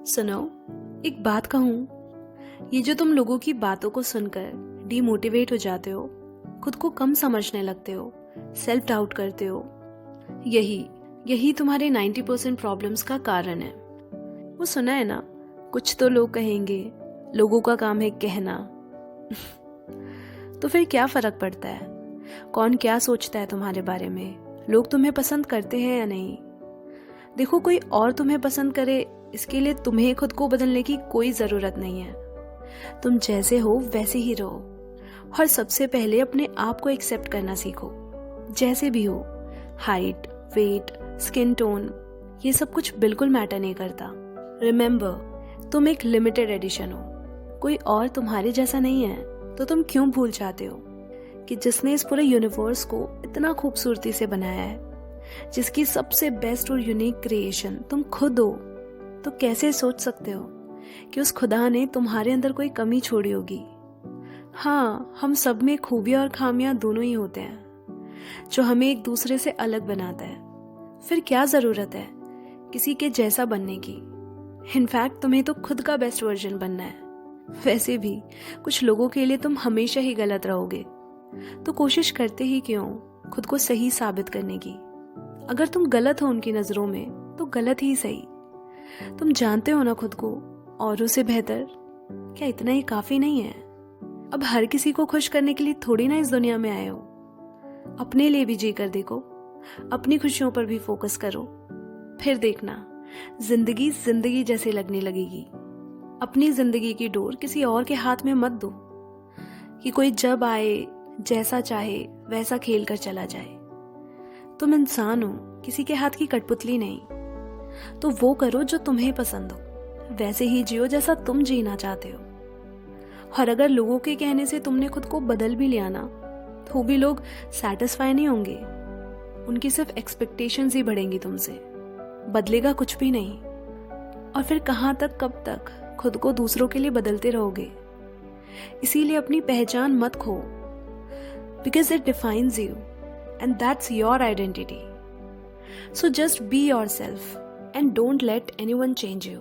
सुनो, एक बात कहूँ, ये जो तुम लोगों की बातों को सुनकर डीमोटिवेट हो जाते हो, खुद को कम समझने लगते हो, सेल्फ डाउट करते हो, यही तुम्हारे 90% प्रॉब्लम्स का कारण है। वो सुना है ना, कुछ तो लोग कहेंगे, लोगों का काम है कहना। तो फिर क्या फर्क पड़ता है कौन क्या सोचता है तुम्हारे बारे में, लोग तुम्हें पसंद करते हैं या नहीं। देखो, कोई और तुम्हें पसंद करे इसके लिए तुम्हें खुद को बदलने की कोई जरूरत नहीं है। तुम जैसे हो वैसे ही रहो, और सबसे पहले अपने आप को एक्सेप्ट करना सीखो, जैसे भी हो। हाइट, वेट, स्किन टोन, ये सब कुछ बिल्कुल मैटर नहीं करता। रिमेंबर, तुम एक लिमिटेड एडिशन हो, कोई और तुम्हारे जैसा नहीं है। तो तुम क्यों भूल जाते हो कि जिसने इस पूरे यूनिवर्स को इतना खूबसूरती से बनाया है, जिसकी सबसे बेस्ट और यूनिक क्रिएशन तुम खुद हो, तो कैसे सोच सकते हो कि उस खुदा ने तुम्हारे अंदर कोई कमी छोड़ी होगी। हाँ, हम सब में खूबियां और खामियां दोनों ही होते हैं, जो हमें एक दूसरे से अलग बनाता है। फिर क्या जरूरत है किसी के जैसा बनने की। इनफैक्ट तुम्हें तो खुद का बेस्ट वर्जन बनना है। वैसे भी कुछ लोगों के लिए तुम हमेशा ही गलत रहोगे, तो कोशिश करते ही क्यों खुद को सही साबित करने की। अगर तुम गलत हो उनकी नजरों में, तो गलत ही सही। तुम जानते हो ना खुद को औरों से बेहतर। क्या इतना ही काफी नहीं है? अब हर किसी को खुश करने के लिए थोड़ी ना इस दुनिया में आए हो। अपने लिए भी जी कर देखो, अपनी खुशियों पर भी फोकस करो। फिर देखना, जिंदगी जिंदगी जैसे लगने लगेगी। अपनी जिंदगी की डोर किसी और के हाथ में मत दो कि कोई जब आए, जैसा चाहे वैसा खेल कर चला जाए। तुम इंसान हो, किसी के हाथ की कठपुतली नहीं। तो वो करो जो तुम्हें पसंद हो, वैसे ही जियो जैसा तुम जीना चाहते हो। और अगर लोगों के कहने से तुमने खुद को बदल भी लिया ना, तो भी लोग सैटिस्फाई नहीं होंगे। उनकी सिर्फ एक्सपेक्टेशंस ही बढ़ेंगी तुमसे, बदलेगा कुछ भी नहीं। और फिर कहाँ तक, कब तक खुद को दूसरों के लिए बदलते रहोगे। इसीलिए अपनी पहचान मत खो, because it defines you and that's your identity. So just be yourself and don't let anyone change you.